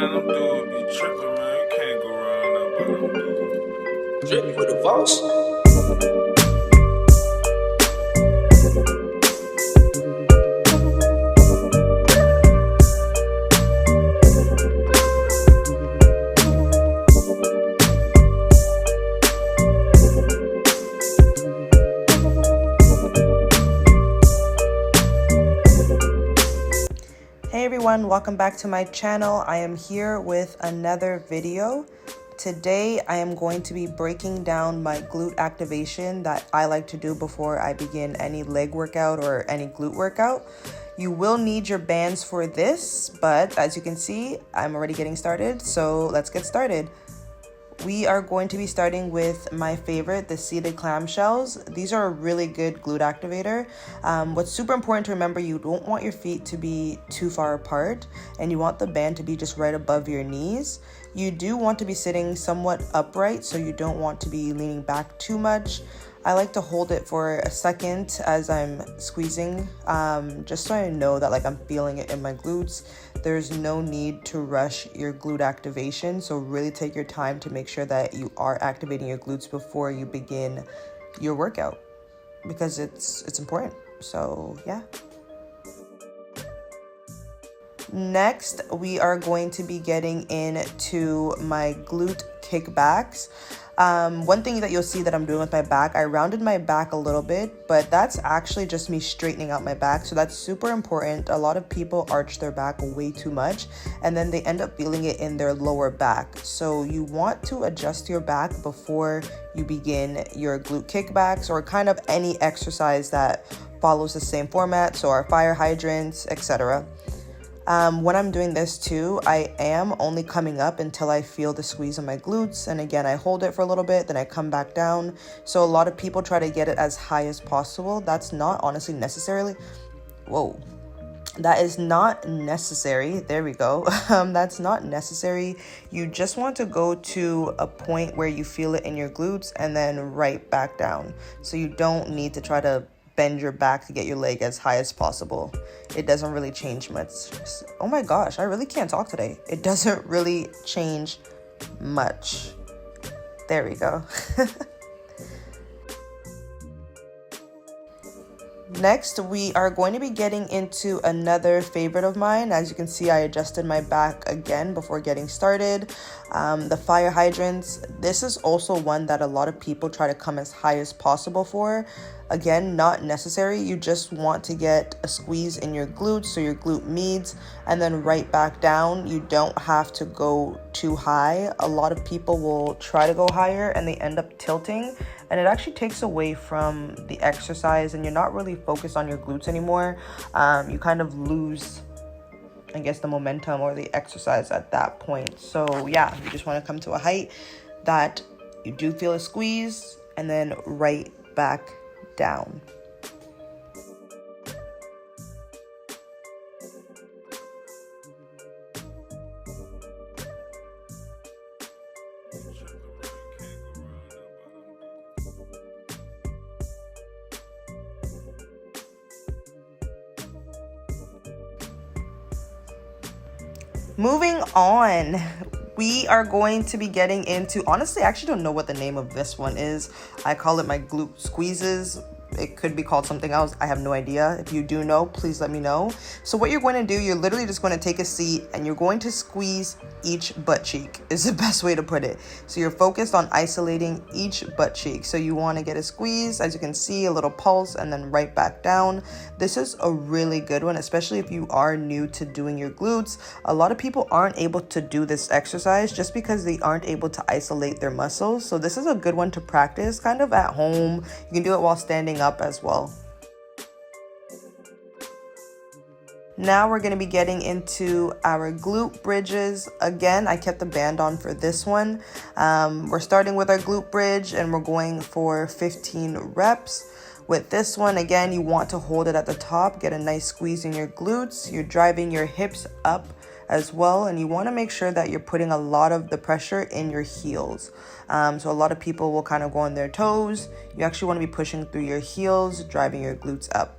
them dudes be tripping, man. You can't go around that, but them dudes. Drippy with the boss. Hey everyone, welcome back to my channel. I am here with another video. Today I am going to be breaking down my glute activation that I like to do before I begin any leg workout or any glute workout. You will need your bands for this, but as you can see, I'm already getting started, so let's get started. We are going to be starting with my favorite, the seated clamshells. These are a really good glute activator. What's super important to remember, you don't want your feet to be too far apart and you want the band to be just right above your knees. You do want to be sitting somewhat upright, so you don't want to be leaning back too much. I like to hold it for a second as I'm squeezing, just so I know that I'm feeling it in my glutes. There's no need to rush your glute activation, so really take your time to make sure that you are activating your glutes before you begin your workout, because it's important. So yeah. Next, we are going to be getting into my glute kickbacks. One thing that you'll see that I'm doing with my back, I rounded my back a little bit, but that's actually just me straightening out my back. So that's super important. A lot of people arch their back way too much and then they end up feeling it in their lower back. So you want to adjust your back before you begin your glute kickbacks or kind of any exercise that follows the same format. So our fire hydrants, etc. When I'm doing this too, I am only coming up until I feel the squeeze on my glutes. And again, I hold it for a little bit, then I come back down. So a lot of people try to get it as high as possible. That's not honestly necessarily, that is not necessary. There we go. That's not necessary. You just want to go to a point where you feel it in your glutes and then right back down. So you don't need to try to bend your back to get your leg as high as possible. It doesn't really change much. Oh my gosh, I really can't talk today. It doesn't really change much. There we go. Next, we are going to be getting into another favorite of mine. As you can see, I adjusted my back again before getting started. The fire hydrants. This is also one that a lot of people try to come as high as possible for. Again, not necessary. You just want to get a squeeze in your glutes, so your glute meads, and then right back down. You don't have to go too high. A lot of people will try to go higher and they end up tilting, and it actually takes away from the exercise and you're not really focused on your glutes anymore. You kind of lose, I guess, the momentum or the exercise at that point. So yeah, you just want to come to a height that you do feel a squeeze and then right back down. Moving on, we are going to be getting into, honestly, I actually don't know what the name of this one is. I call it my Glute Squeezes. It could be called something else. I have no idea. If you do know, please let me know. So what you're going to do, you're literally just going to take a seat and you're going to squeeze each butt cheek is the best way to put it. So you're focused on isolating each butt cheek. So you want to get a squeeze, as you can see, a little pulse, and then right back down. This is a really good one, especially if you are new to doing your glutes. A lot of people aren't able to do this exercise just because they aren't able to isolate their muscles. So this is a good one to practice kind of at home. You can do it while standing up as well. Now we're going to be getting into our glute bridges. Again, I kept the band on for this one. We're starting with our glute bridge and we're going for 15 reps. With this one, again, you want to hold it at the top, get a nice squeeze in your glutes. You're driving your hips up as well, and you want to make sure that you're putting a lot of the pressure in your heels. So a lot of people will kind of go on their toes. You actually want to be pushing through your heels, driving your glutes up.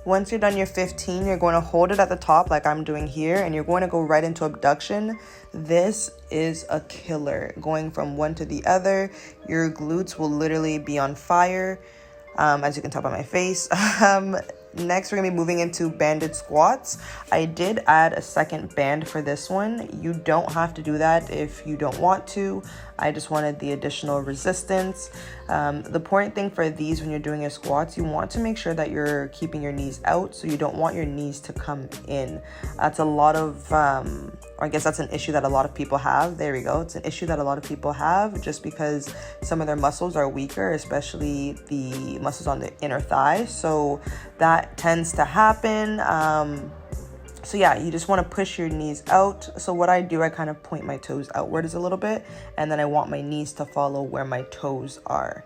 Once you're done your 15, you're going to hold it at the top like I'm doing here, and you're going to go right into abduction. This is a killer. Going from one to the other, your glutes will literally be on fire, as you can tell by my face. Next, we're gonna be moving into banded squats. I did add a second band for this one. You don't have to do that if you don't want to. I just wanted the additional resistance. The important thing for these when you're doing your squats, you want to make sure that you're keeping your knees out, so you don't want your knees to come in. That's a lot of, or I guess that's an issue that a lot of people have. There we go. It's an issue that a lot of people have just because some of their muscles are weaker, especially the muscles on the inner thigh. So that tends to happen. So yeah, you just want to push your knees out. So what I do, I kind of point my toes outwards a little bit, and then I want my knees to follow where my toes are.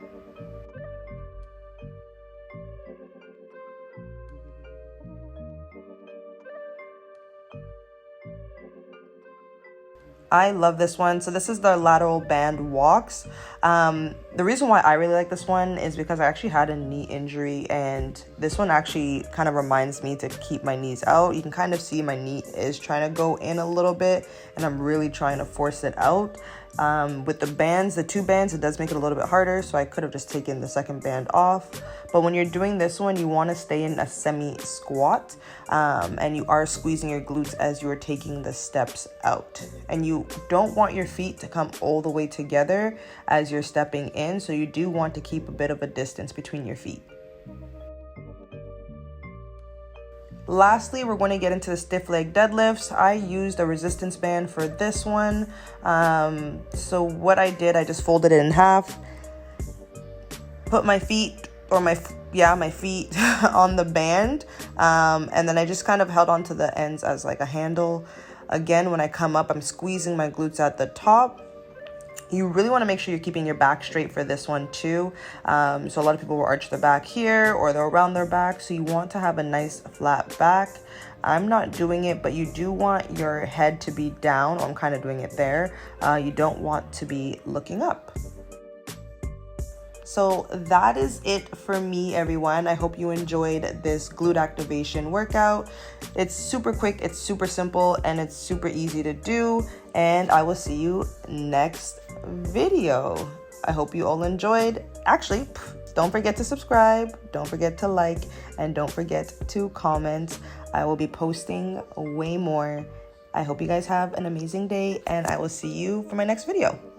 I love this one. So this is the lateral band walks. The reason why I really like this one is because I actually had a knee injury, and this one actually kind of reminds me to keep my knees out. You can kind of see my knee is trying to go in a little bit, and I'm really trying to force it out. With the bands, the 2 bands, it does make it a little bit harder, so I could have just taken the second band off. But when you're doing this one, you want to stay in a semi-squat, and you are squeezing your glutes as you're taking the steps out. And you don't want your feet to come all the way together as you're stepping in, so you do want to keep a bit of a distance between your feet. Lastly, we're going to get into the stiff leg deadlifts. I used a resistance band for this one. So what I did, I just folded it in half, put my feet, or my feet on the band, and then I just kind of held onto the ends as like a handle. Again, when I come up, I'm squeezing my glutes at the top. You really want to make sure you're keeping your back straight for this one too. So a lot of people will arch their back here, or they'll round their back. So you want to have a nice flat back. I'm not doing it, but you do want your head to be down. I'm kind of doing it there. You don't want to be looking up. So that is it for me, everyone. I hope you enjoyed this glute activation workout. It's super quick, it's super simple, and it's super easy to do. And I will see you next video. I hope you all enjoyed. Actually, don't forget to subscribe, don't forget to like, and don't forget to comment. I will be posting way more. I hope you guys have an amazing day, and I will see you for my next video.